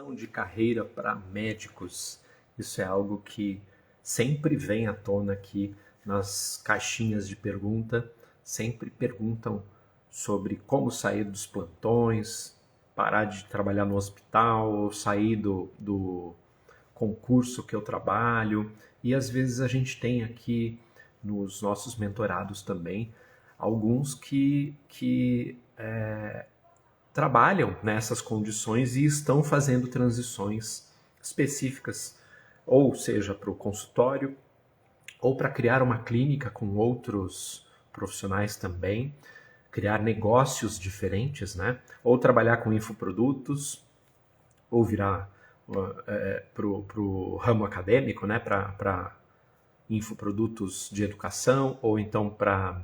Transição de carreira para médicos. Isso é algo que sempre vem à tona aqui nas caixinhas de pergunta. Sempre perguntam sobre como sair dos plantões, parar de trabalhar no hospital, ou sair do concurso que eu trabalho. E às vezes a gente tem aqui nos nossos mentorados também alguns que trabalham nessas condições e estão fazendo transições específicas, ou seja, para o consultório, ou para criar uma clínica com outros profissionais também, criar negócios diferentes, né? Ou trabalhar com infoprodutos, ou virar para o ramo acadêmico, né? Para infoprodutos de educação, ou então para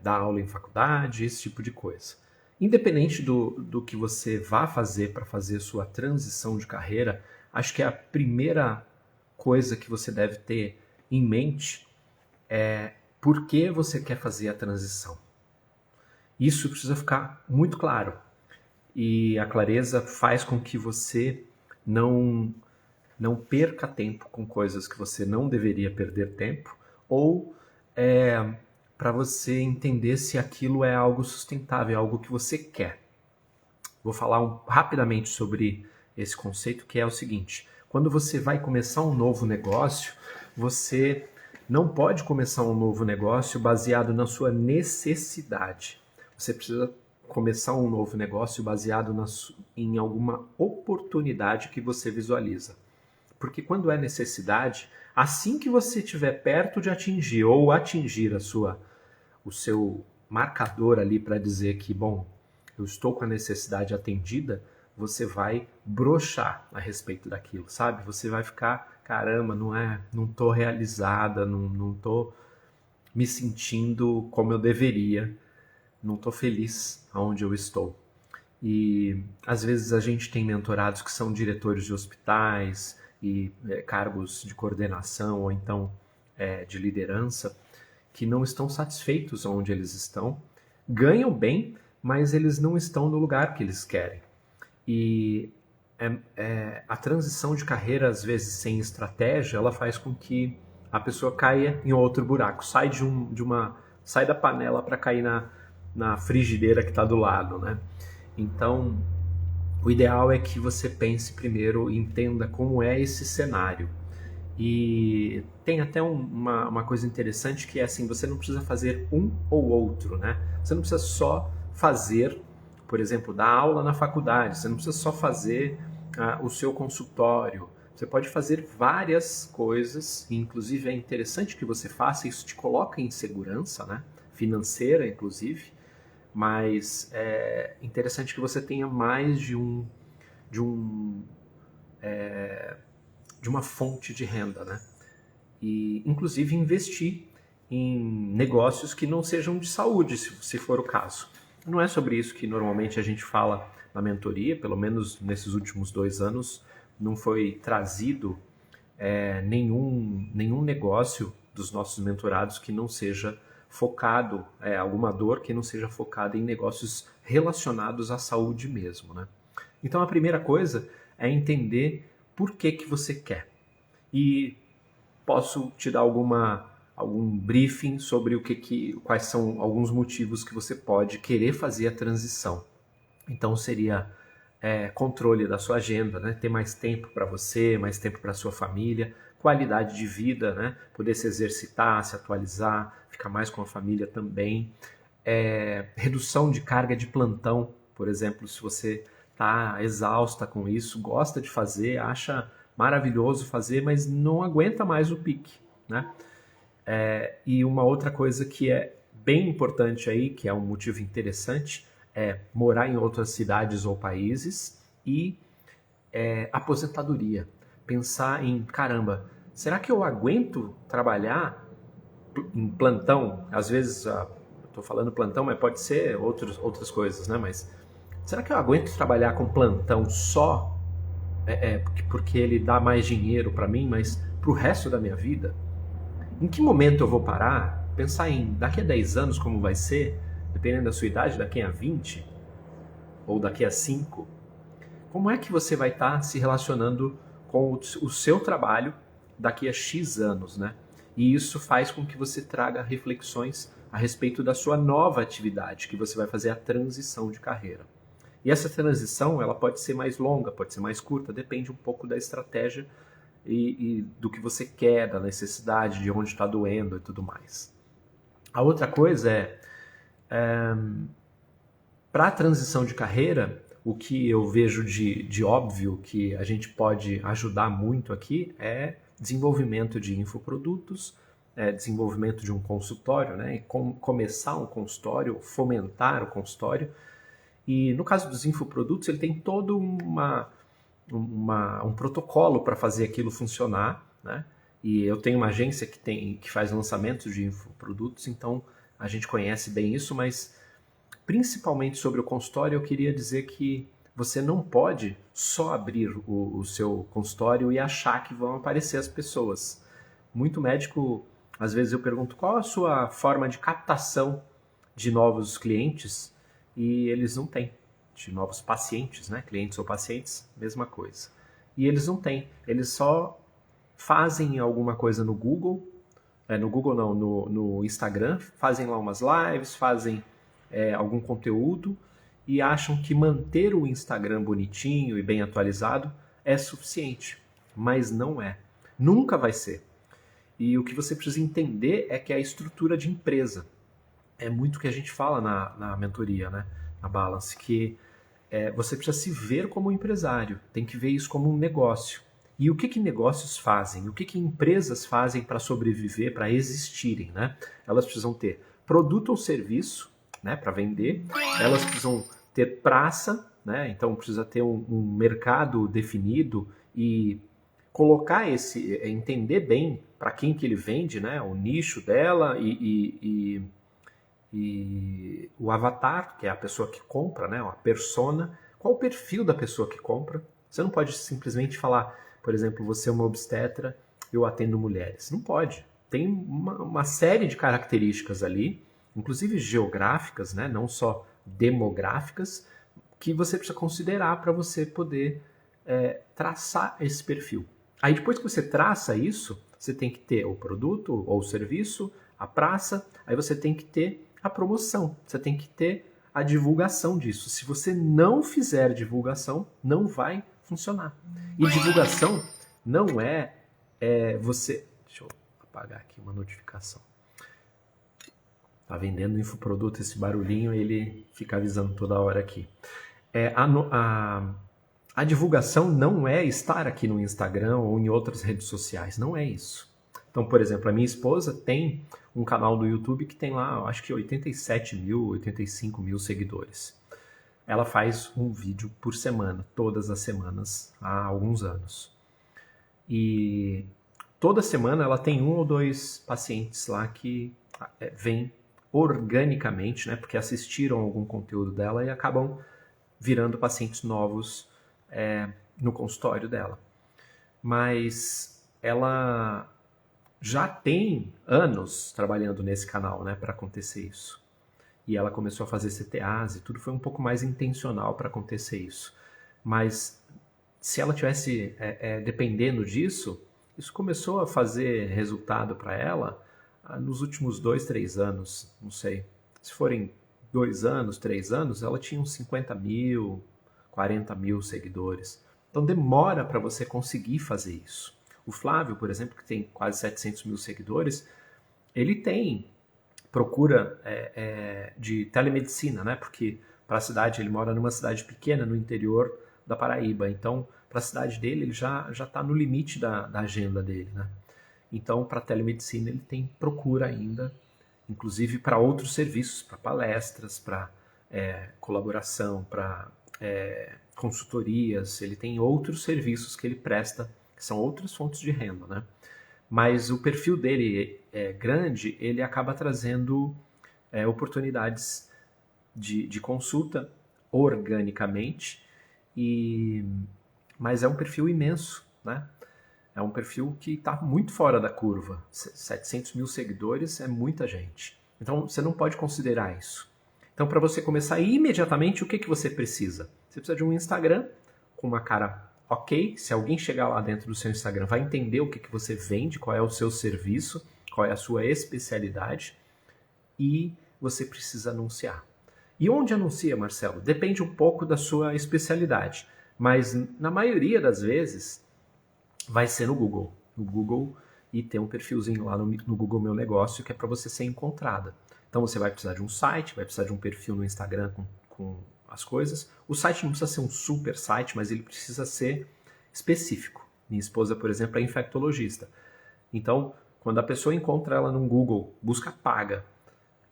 dar aula em faculdade, esse tipo de coisa. Independente do que você vá fazer para fazer sua transição de carreira, acho que a primeira coisa que você deve ter em mente é por que você quer fazer a transição. Isso precisa ficar muito claro. E a clareza faz com que você não perca tempo com coisas que você não deveria perder tempo, ou para você entender se aquilo é algo sustentável, é algo que você quer. Vou falar rapidamente sobre esse conceito, que é o seguinte: quando você vai começar um novo negócio, você não pode começar um novo negócio baseado na sua necessidade. Você precisa começar um novo negócio baseado em alguma oportunidade que você visualiza. Porque quando é necessidade, assim que você estiver perto de atingir ou atingir o seu marcador ali para dizer que, bom, eu estou com a necessidade atendida, você vai broxar a respeito daquilo, sabe? Você vai ficar, caramba, não estou realizada, não estou me sentindo como eu deveria, não estou feliz aonde eu estou. E às vezes a gente tem mentorados que são diretores de hospitais e cargos de coordenação ou então de liderança, que não estão satisfeitos onde eles estão, ganham bem, mas eles não estão no lugar que eles querem. E a transição de carreira, às vezes sem estratégia, ela faz com que a pessoa caia em outro buraco, sai da panela para cair na frigideira que está do lado, né? Então, o ideal é que você pense primeiro e entenda como é esse cenário. E tem até uma coisa interessante que é assim, você não precisa fazer um ou outro, né? Você não precisa só fazer, por exemplo, dar aula na faculdade, você não precisa só fazer o seu consultório. Você pode fazer várias coisas, e inclusive é interessante que você faça, isso te coloca em segurança, né? Financeira, inclusive, mas é interessante que você tenha mais de uma fonte de renda, né? E inclusive investir em negócios que não sejam de saúde, se for o caso. Não é sobre isso que normalmente a gente fala na mentoria, pelo menos nesses últimos 2 anos, não foi trazido nenhum negócio dos nossos mentorados que não seja focado, alguma dor que não seja focada em negócios relacionados à saúde mesmo, né? Então a primeira coisa é entender por que você quer. E posso te dar algum briefing sobre quais são alguns motivos que você pode querer fazer a transição. Então seria controle da sua agenda, né? Ter mais tempo para você, mais tempo para sua família, qualidade de vida, né? Poder se exercitar, se atualizar, ficar mais com a família também. Redução de carga de plantão, por exemplo, se você está exausta com isso, gosta de fazer, acha maravilhoso fazer, mas não aguenta mais o pique, né? E uma outra coisa que é bem importante aí, que é um motivo interessante, é morar em outras cidades ou países e aposentadoria. Pensar em, caramba, será que eu aguento trabalhar em plantão? Às vezes, estou falando plantão, mas pode ser outras coisas, né? Mas será que eu aguento trabalhar com plantão só porque ele dá mais dinheiro para mim, mas para o resto da minha vida? Em que momento eu vou parar? Pensar em daqui a 10 anos como vai ser, dependendo da sua idade, daqui a 20 ou daqui a 5. como é que você vai estar se relacionando com o seu trabalho daqui a X anos, né? E isso faz com que você traga reflexões a respeito da sua nova atividade, que você vai fazer a transição de carreira. E essa transição, ela pode ser mais longa, pode ser mais curta, depende um pouco da estratégia e do que você quer, da necessidade, de onde está doendo e tudo mais. A outra coisa para a transição de carreira, o que eu vejo de óbvio que a gente pode ajudar muito aqui é desenvolvimento de infoprodutos, desenvolvimento de um consultório, né? E começar um consultório, fomentar o consultório. E no caso dos infoprodutos, ele tem todo um protocolo para fazer aquilo funcionar, né? E eu tenho uma agência que faz lançamentos de infoprodutos, então a gente conhece bem isso, mas principalmente sobre o consultório, eu queria dizer que você não pode só abrir o seu consultório e achar que vão aparecer as pessoas. Muito médico, às vezes eu pergunto qual a sua forma de captação de novos clientes e eles não têm. De novos pacientes, né? Clientes ou pacientes, mesma coisa. E eles não têm, eles só fazem alguma coisa no Google, no Instagram, fazem lá umas lives, fazem algum conteúdo e acham que manter o Instagram bonitinho e bem atualizado é suficiente, mas não é. Nunca vai ser. E o que você precisa entender é que a estrutura de empresa é muito o que a gente fala na mentoria, né? Na Balance, que você precisa se ver como um empresário, tem que ver isso como um negócio. E o que negócios fazem? O que empresas fazem para sobreviver, para existirem, né? Elas precisam ter produto ou serviço, né, para vender, elas precisam ter praça, né? Então precisa ter um mercado definido e colocar entender bem para quem que ele vende, né? O nicho dela e o avatar, que é a pessoa que compra, né? A persona, qual o perfil da pessoa que compra. Você não pode simplesmente falar, por exemplo, você é uma obstetra, eu atendo mulheres. Não pode. Tem uma série de características ali, inclusive geográficas, né? Não só demográficas, que você precisa considerar para você poder traçar esse perfil. Aí depois que você traça isso, você tem que ter o produto ou o serviço, a praça, aí você tem que ter a promoção, você tem que ter a divulgação disso. Se você não fizer divulgação, não vai funcionar. E divulgação não você... Deixa eu apagar aqui uma notificação. Tá vendendo infoproduto, esse barulhinho, ele fica avisando toda hora aqui. A divulgação não é estar aqui no Instagram ou em outras redes sociais, não é isso. Então, por exemplo, a minha esposa tem um canal do YouTube que tem lá, acho que 87 mil, 85 mil seguidores. Ela faz um vídeo por semana, todas as semanas, há alguns anos. E toda semana ela tem 1 ou 2 pacientes lá que vêm organicamente, né, porque assistiram algum conteúdo dela e acabam virando pacientes novos no consultório dela. Mas ela já tem anos trabalhando nesse canal, né, para acontecer isso. E ela começou a fazer CTAs e tudo foi um pouco mais intencional para acontecer isso. Mas se ela tivesse dependendo disso, isso começou a fazer resultado para ela nos últimos 2, 3 anos, não sei. Se forem 2 anos, 3 anos, ela tinha uns 50 mil, 40 mil seguidores. Então demora para você conseguir fazer isso. O Flávio, por exemplo, que tem quase 700 mil seguidores, ele tem procura de telemedicina, né? Porque para a cidade, ele mora numa cidade pequena no interior da Paraíba. Então, para a cidade dele, ele já está no limite da agenda dele, né? Então, para telemedicina, ele tem procura ainda, inclusive para outros serviços, para palestras, para colaboração, para consultorias. Ele tem outros serviços que ele presta, que são outras fontes de renda, né? Mas o perfil dele grande, ele acaba trazendo oportunidades de consulta organicamente, mas é um perfil imenso, né? É um perfil que está muito fora da curva. 700 mil seguidores é muita gente. Então, você não pode considerar isso. Então, para você começar imediatamente, o que você precisa? Você precisa de um Instagram com uma cara ok. Se alguém chegar lá dentro do seu Instagram, vai entender o que você vende, qual é o seu serviço, qual é a sua especialidade, e você precisa anunciar. E onde anuncia, Marcelo? Depende um pouco da sua especialidade, mas na maioria das vezes vai ser no Google. No Google, e ter um perfilzinho lá no Google Meu Negócio, que é para você ser encontrada. Então você vai precisar de um site, vai precisar de um perfil no Instagram com as coisas. O site não precisa ser um super site, mas ele precisa ser específico. Minha esposa, por exemplo, é infectologista. Então, quando a pessoa encontra ela no Google, busca paga,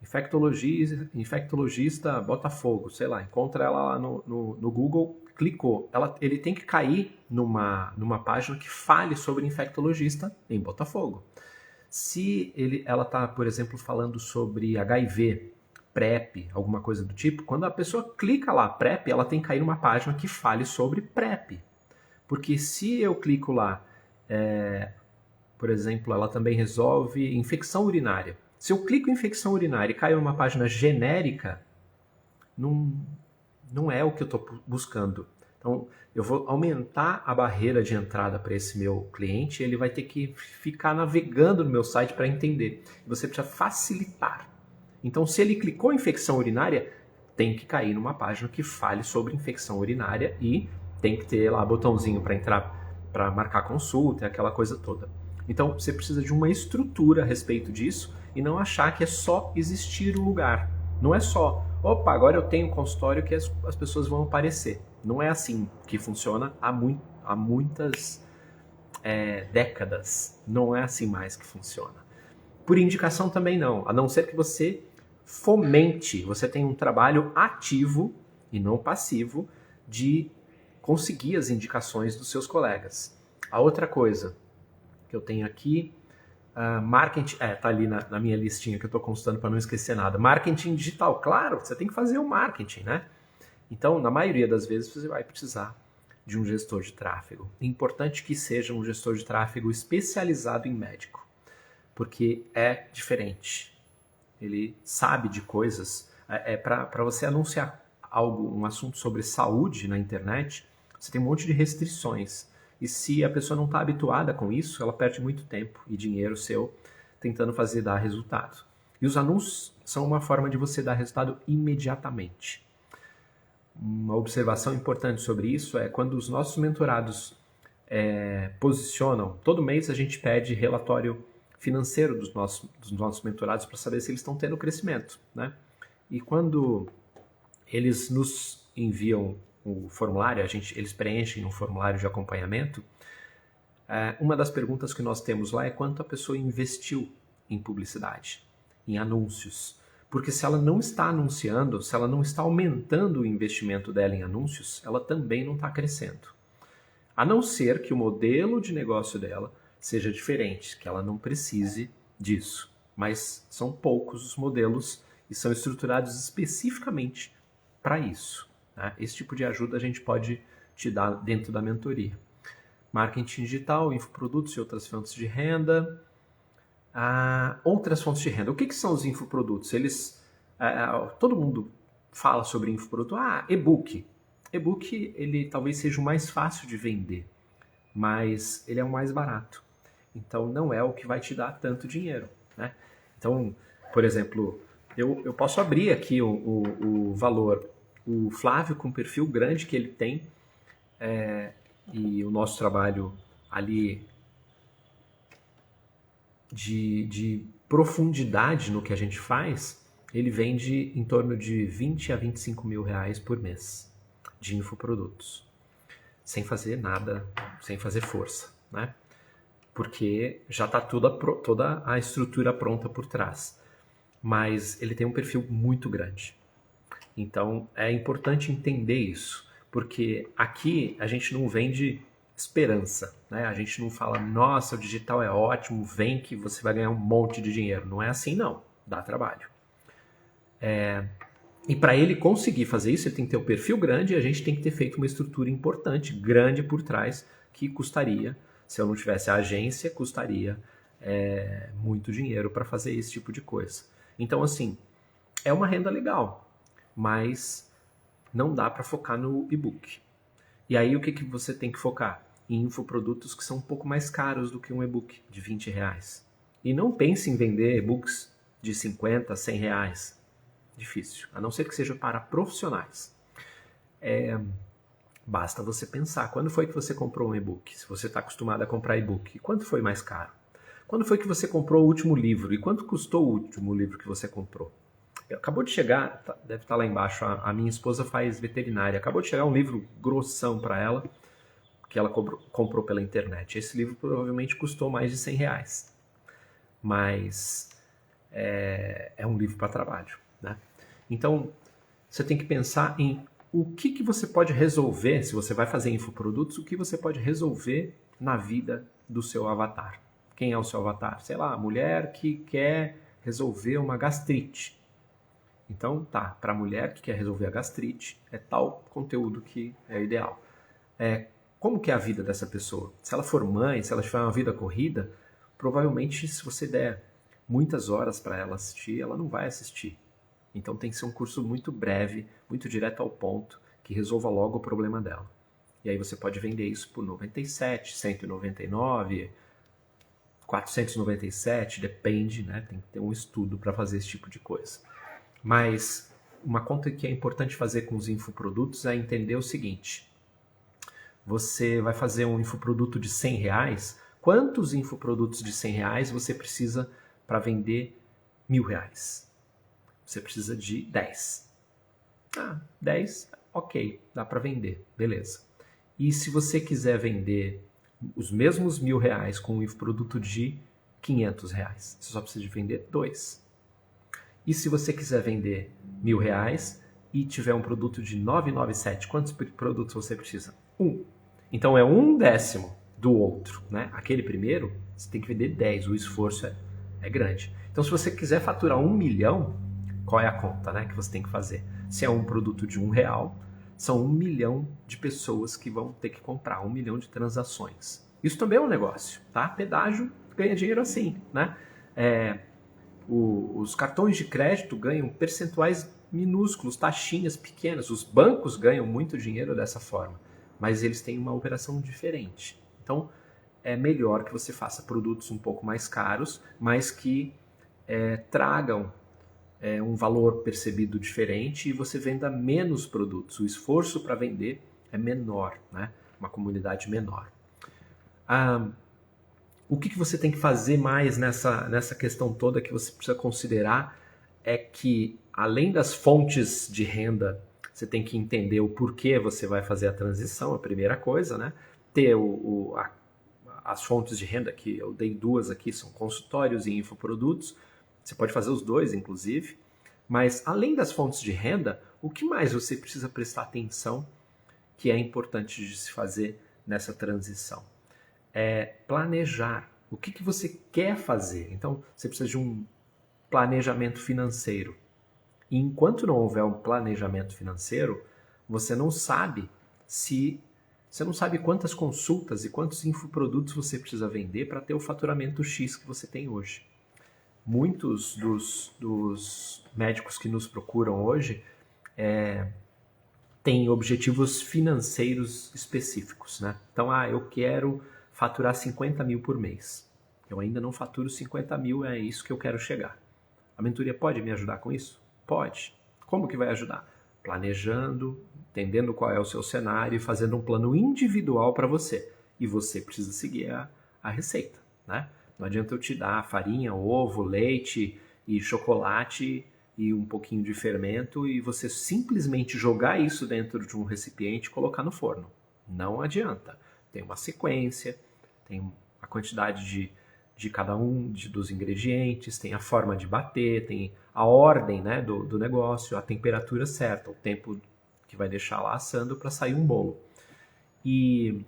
infectologista Botafogo, sei lá, encontra ela lá no Google, clicou. Ele tem que cair numa página que fale sobre infectologista em Botafogo. Se ela está, por exemplo, falando sobre HIV, PrEP, alguma coisa do tipo, quando a pessoa clica lá, PrEP, ela tem que cair numa página que fale sobre PrEP. Porque se eu clico lá, por exemplo, ela também resolve infecção urinária. Se eu clico em infecção urinária e caio numa página genérica, não é o que eu estou buscando. Então, eu vou aumentar a barreira de entrada para esse meu cliente, ele vai ter que ficar navegando no meu site para entender. Você precisa facilitar. Então, se ele clicou em infecção urinária, tem que cair numa página que fale sobre infecção urinária e tem que ter lá botãozinho para entrar, para marcar consulta, aquela coisa toda. Então, você precisa de uma estrutura a respeito disso e não achar que é só existir o lugar. Não é só, opa, agora eu tenho um consultório que as pessoas vão aparecer. Não é assim que funciona há muitas décadas. Não é assim mais que funciona. Por indicação também não, a não ser que você fomente, você tem um trabalho ativo e não passivo de conseguir as indicações dos seus colegas. A outra coisa que eu tenho aqui, marketing, tá ali na minha listinha que eu estou consultando para não esquecer nada. Marketing digital, claro, você tem que fazer o marketing, né? Então, na maioria das vezes, você vai precisar de um gestor de tráfego. É importante que seja um gestor de tráfego especializado em médico, porque é diferente. Ele sabe de coisas. Para você anunciar um assunto sobre saúde na internet, você tem um monte de restrições. E se a pessoa não está habituada com isso, ela perde muito tempo e dinheiro seu tentando dar resultado. E os anúncios são uma forma de você dar resultado imediatamente. Uma observação importante sobre isso é quando os nossos mentorados posicionam, todo mês a gente pede relatório financeiro dos nossos mentorados para saber se eles estão tendo crescimento, né? E quando eles nos enviam o formulário, eles preenchem um formulário de acompanhamento, uma das perguntas que nós temos lá é quanto a pessoa investiu em publicidade, em anúncios. Porque se ela não está anunciando, se ela não está aumentando o investimento dela em anúncios, ela também não está crescendo. A não ser que o modelo de negócio dela seja diferente, que ela não precise disso. Mas são poucos os modelos e são estruturados especificamente para isso. Né? Esse tipo de ajuda a gente pode te dar dentro da mentoria. Marketing digital, infoprodutos e outras fontes de renda. Outras fontes de renda. O que são os infoprodutos? Todo mundo fala sobre infoproduto. E-book. E-book, ele talvez seja o mais fácil de vender, mas ele é o mais barato. Então, não é o que vai te dar tanto dinheiro, né? Então, por exemplo, eu posso abrir aqui o valor. O Flávio, com um perfil grande que ele tem, e o nosso trabalho ali de profundidade no que a gente faz, ele vende em torno de 20 a 25 mil reais por mês de infoprodutos, sem fazer nada, sem fazer força, né? Porque já está toda a estrutura pronta por trás. Mas ele tem um perfil muito grande. Então é importante entender isso, porque aqui a gente não vende esperança, né? A gente não fala, nossa, o digital é ótimo, vem que você vai ganhar um monte de dinheiro. Não é assim, não. Dá trabalho. E para ele conseguir fazer isso, ele tem que ter um perfil grande e a gente tem que ter feito uma estrutura importante, grande por trás, que custaria, se eu não tivesse a agência, custaria muito dinheiro para fazer esse tipo de coisa. Então, assim, é uma renda legal, mas não dá para focar no e-book. E aí o que você tem que focar? Em infoprodutos que são um pouco mais caros do que um e-book de R$ 20. E não pense em vender e-books de 50, 100 reais. Difícil, a não ser que seja para profissionais. Basta você pensar, quando foi que você comprou um e-book? Se você está acostumado a comprar e-book, quanto foi mais caro? Quando foi que você comprou o último livro? E quanto custou o último livro que você comprou? Acabou de chegar, deve estar lá embaixo, a minha esposa faz veterinária. Acabou de chegar um livro grossão para ela, que ela comprou pela internet. Esse livro provavelmente custou mais de 100 reais. Mas é um livro para trabalho, né? Então, você tem que pensar em o que você pode resolver, se você vai fazer infoprodutos, o que você pode resolver na vida do seu avatar. Quem é o seu avatar? Sei lá, a mulher que quer resolver uma gastrite. Então, tá, para a mulher que quer resolver a gastrite, é tal conteúdo que é ideal. Como que é a vida dessa pessoa? Se ela for mãe, se ela tiver uma vida corrida, provavelmente se você der muitas horas para ela assistir, ela não vai assistir. Então tem que ser um curso muito breve, muito direto ao ponto, que resolva logo o problema dela. E aí você pode vender isso por 97, 199, 497, depende, né? Tem que ter um estudo para fazer esse tipo de coisa. Mas uma conta que é importante fazer com os infoprodutos é entender o seguinte: você vai fazer um infoproduto de 100 reais, quantos infoprodutos de 100 reais você precisa para vender R$ 1.000? Você precisa de 10. 10, ok, dá para vender, beleza. E se você quiser vender os mesmos R$ 1.000 com um infoproduto de R$ 500, você só precisa de vender 2. E se você quiser vender R$ 1.000 e tiver um produto de 997, quantos produtos você precisa? 1. Então é 1/10 do outro, né? Aquele primeiro, você tem que vender 10, o esforço é grande. Então se você quiser faturar 1 milhão, qual é a conta, né, que você tem que fazer? Se é um produto de R$ 1, são 1 milhão de pessoas que vão ter que comprar, 1 milhão de transações. Isso também é um negócio, tá? Pedágio ganha dinheiro assim, né? Os cartões de crédito ganham percentuais minúsculos, taxinhas pequenas. Os bancos ganham muito dinheiro dessa forma, mas eles têm uma operação diferente. Então, é melhor que você faça produtos um pouco mais caros, mas que tragam um valor percebido diferente e você venda menos produtos. O esforço para vender é menor, né? Uma comunidade menor. O que você tem que fazer mais nessa questão toda que você precisa considerar é que, além das fontes de renda, você tem que entender o porquê você vai fazer a transição, a primeira coisa, né? Ter as fontes de renda, que eu dei 2 aqui, são consultórios e infoprodutos. Você pode fazer os 2, inclusive. Mas, além das fontes de renda, o que mais você precisa prestar atenção que é importante de se fazer nessa transição? É planejar. O que você quer fazer? Então, você precisa de um planejamento financeiro. E enquanto não houver um planejamento financeiro, você não sabe quantas consultas e quantos infoprodutos você precisa vender para ter o faturamento X que você tem hoje. Muitos dos médicos que nos procuram hoje têm objetivos financeiros específicos, né? Então, eu quero faturar 50 mil por mês. Eu ainda não faturo 50 mil, é isso que eu quero chegar. A mentoria pode me ajudar com isso? Pode. Como que vai ajudar? Planejando, entendendo qual é o seu cenário e fazendo um plano individual para você. E você precisa seguir a receita, né? Não adianta eu te dar farinha, ovo, leite e chocolate e um pouquinho de fermento e você simplesmente jogar isso dentro de um recipiente e colocar no forno. Não adianta. Tem uma sequência, tem a quantidade de cada um dos ingredientes, tem a forma de bater, tem a ordem, né, do negócio, a temperatura certa, o tempo que vai deixar lá assando para sair um bolo. E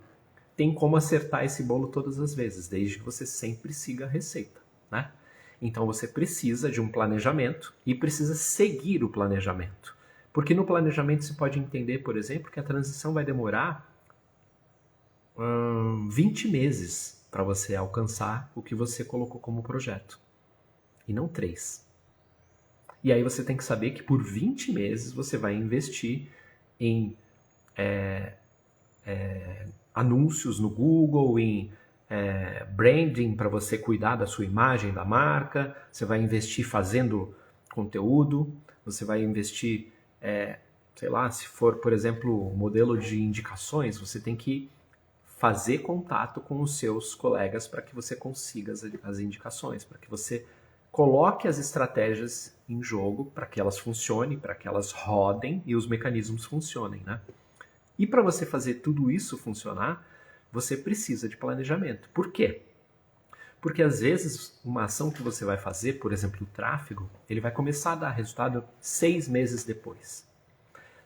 tem como acertar esse bolo todas as vezes, desde que você sempre siga a receita, né? Então você precisa de um planejamento e precisa seguir o planejamento. Porque no planejamento você pode entender, por exemplo, que a transição vai demorar 20 meses para você alcançar o que você colocou como projeto. E não 3. E aí você tem que saber que por 20 meses você vai investir em anúncios no Google, em branding para você cuidar da sua imagem, da marca, você vai investir fazendo conteúdo, você vai investir, sei lá, se for, por exemplo, modelo de indicações, você tem que fazer contato com os seus colegas para que você consiga as indicações, para que você coloque as estratégias em jogo para que elas funcionem, para que elas rodem e os mecanismos funcionem, né? E para você fazer tudo isso funcionar, você precisa de planejamento. Por quê? Porque às vezes uma ação que você vai fazer, por exemplo, o tráfego, ele vai começar a dar resultado 6 meses depois.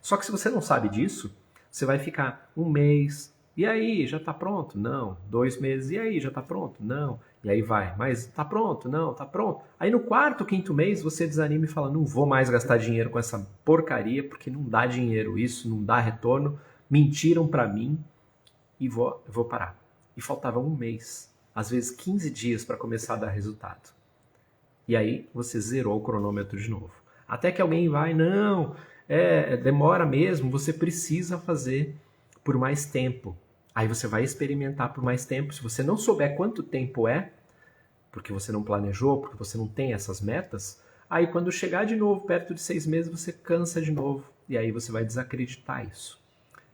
Só que se você não sabe disso, você vai ficar 1 mês, e aí, já está pronto? Não. 2 meses, e aí, já está pronto? Não. E aí vai, mas está pronto? Não, está pronto. Aí no 4º, 5º mês você desanima e fala, não vou mais gastar dinheiro com essa porcaria, porque não dá dinheiro isso, não dá retorno, mentiram para mim e vou parar. E faltava 1 mês, às vezes 15 dias para começar a dar resultado. E aí você zerou o cronômetro de novo. Até que alguém vai, não, demora mesmo, você precisa fazer por mais tempo. Aí você vai experimentar por mais tempo. Se você não souber quanto tempo é, porque você não planejou, porque você não tem essas metas, aí quando chegar de novo perto de 6 meses, você cansa de novo. E aí você vai desacreditar isso.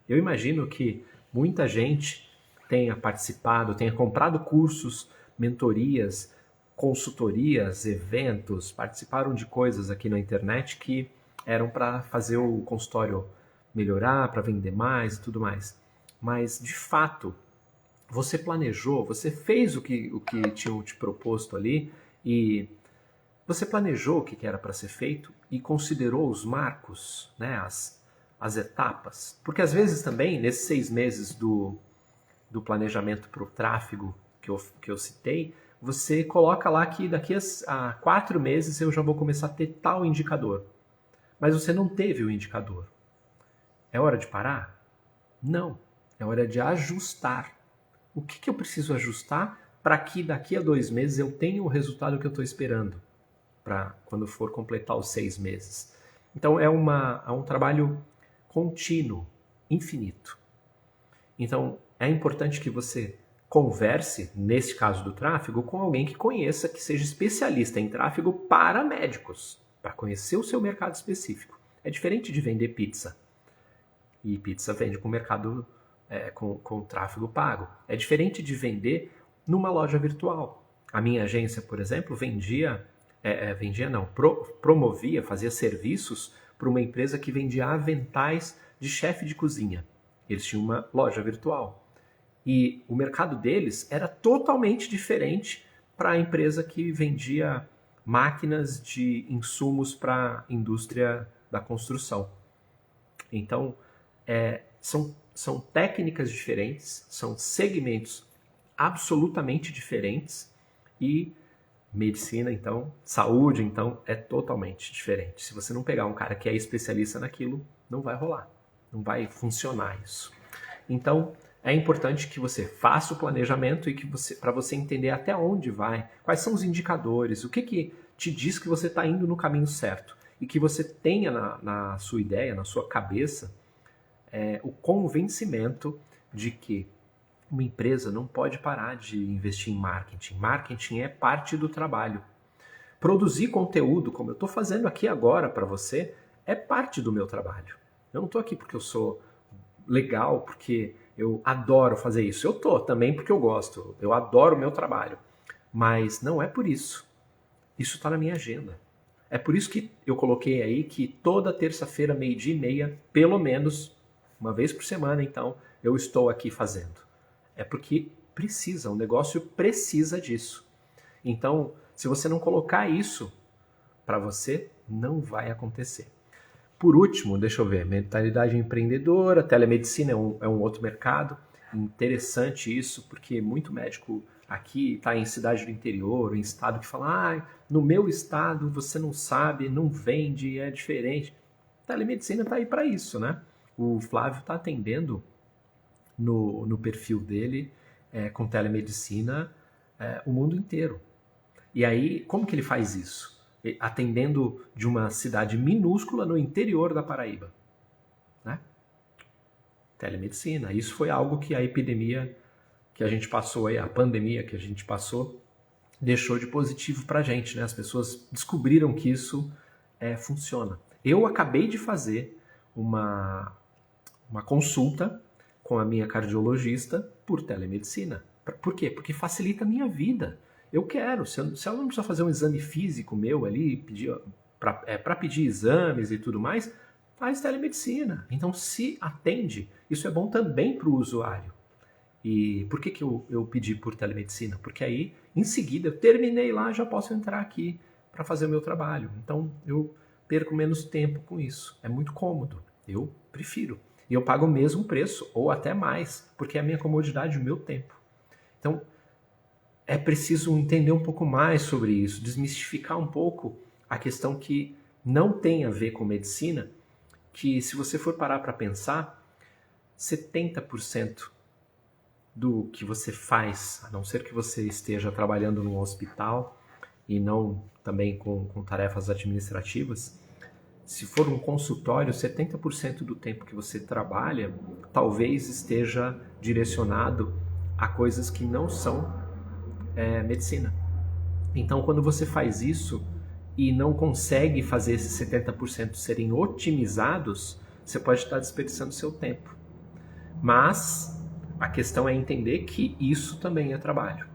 Eu imagino que muita gente tenha participado, tenha comprado cursos, mentorias, consultorias, eventos, participaram de coisas aqui na internet que eram para fazer o consultório melhorar, para vender mais e tudo mais. Mas, de fato, você planejou, você fez o que tinham te proposto ali e você planejou o que era para ser feito e considerou os marcos, né, as etapas. Porque às vezes também, nesses 6 meses do planejamento para o tráfego que eu citei, você coloca lá que daqui a 4 meses eu já vou começar a ter tal indicador. Mas você não teve o indicador. É hora de parar? Não. É hora de ajustar. O que eu preciso ajustar para que daqui a 2 meses eu tenha o resultado que eu estou esperando para quando for completar os 6 meses? Então é um trabalho contínuo, infinito. Então é importante que você converse, nesse caso do tráfego, com alguém que conheça, que seja especialista em tráfego para médicos, para conhecer o seu mercado específico. É diferente de vender pizza. E pizza vende com o mercado com tráfego pago. É diferente de vender numa loja virtual. A minha agência, por exemplo, promovia, fazia serviços para uma empresa que vendia aventais de chefe de cozinha. Eles tinham uma loja virtual. E o mercado deles era totalmente diferente para a empresa que vendia máquinas de insumos para a indústria da construção. Então, são técnicas diferentes, são segmentos absolutamente diferentes e medicina, então, saúde, então, é totalmente diferente. Se você não pegar um cara que é especialista naquilo, não vai rolar, não vai funcionar isso. Então, é importante que você faça o planejamento e que para você entender até onde vai, quais são os indicadores, o que te diz que você está indo no caminho certo e que você tenha na sua ideia, na sua cabeça, o convencimento de que uma empresa não pode parar de investir em marketing. Marketing é parte do trabalho. Produzir conteúdo, como eu estou fazendo aqui agora para você, é parte do meu trabalho. Eu não estou aqui porque eu sou legal, porque eu adoro fazer isso. Eu estou também porque eu gosto. Eu adoro o meu trabalho. Mas não é por isso. Isso está na minha agenda. É por isso que eu coloquei aí que toda terça-feira, 12:30, pelo menos, uma vez por semana, então, eu estou aqui fazendo. É porque precisa, o negócio precisa disso. Então, se você não colocar isso para você, não vai acontecer. Por último, deixa eu ver, mentalidade empreendedora, telemedicina é um outro mercado. Interessante isso, porque muito médico aqui está em cidade do interior, em estado que fala, no meu estado você não sabe, não vende, é diferente. Telemedicina está aí para isso, né? O Flávio está atendendo no perfil dele com telemedicina o mundo inteiro. E aí, como que ele faz isso? Atendendo de uma cidade minúscula no interior da Paraíba. Né? telemedicina. Isso foi algo que a epidemia que a gente passou, a pandemia que a gente passou, deixou de positivo para a gente, né? As pessoas descobriram que isso funciona. Eu acabei de fazer uma consulta com a minha cardiologista por telemedicina. Por quê? Porque facilita a minha vida. Eu quero. Se ela não precisa fazer um exame físico meu ali, para pedir exames e tudo mais, faz telemedicina. Então, se atende, isso é bom também para o usuário. E por que eu pedi por telemedicina? Porque aí, em seguida, eu terminei lá, já posso entrar aqui para fazer o meu trabalho. Então, eu perco menos tempo com isso. É muito cômodo. Eu prefiro. E eu pago o mesmo preço, ou até mais, porque é a minha comodidade, o meu tempo. Então, é preciso entender um pouco mais sobre isso, desmistificar um pouco a questão que não tem a ver com medicina, que se você for parar para pensar, 70% do que você faz, a não ser que você esteja trabalhando num hospital e não também com tarefas administrativas, se for um consultório, 70% do tempo que você trabalha talvez esteja direcionado a coisas que não são medicina. Então, quando você faz isso e não consegue fazer esses 70% serem otimizados, você pode estar desperdiçando seu tempo. Mas a questão é entender que isso também é trabalho.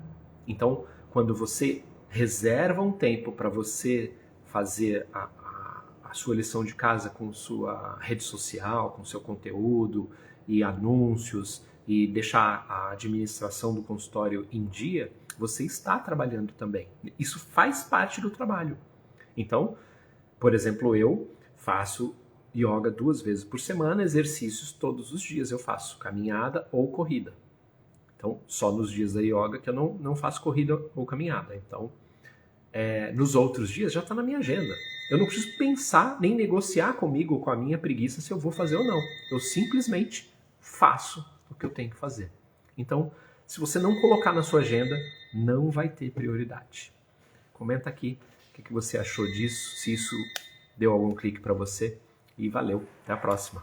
Então, quando você reserva um tempo para você fazer a sua lição de casa com sua rede social, com seu conteúdo e anúncios e deixar a administração do consultório em dia, você está trabalhando também. Isso faz parte do trabalho. Então, por exemplo, eu faço yoga 2 vezes por semana, exercícios todos os dias eu faço, caminhada ou corrida. Então, só nos dias da yoga que eu não faço corrida ou caminhada. Então, nos outros dias já está na minha agenda. Eu não preciso pensar nem negociar comigo, com a minha preguiça, se eu vou fazer ou não. Eu simplesmente faço o que eu tenho que fazer. Então, se você não colocar na sua agenda, não vai ter prioridade. Comenta aqui o que você achou disso, se isso deu algum clique para você. E valeu, até a próxima.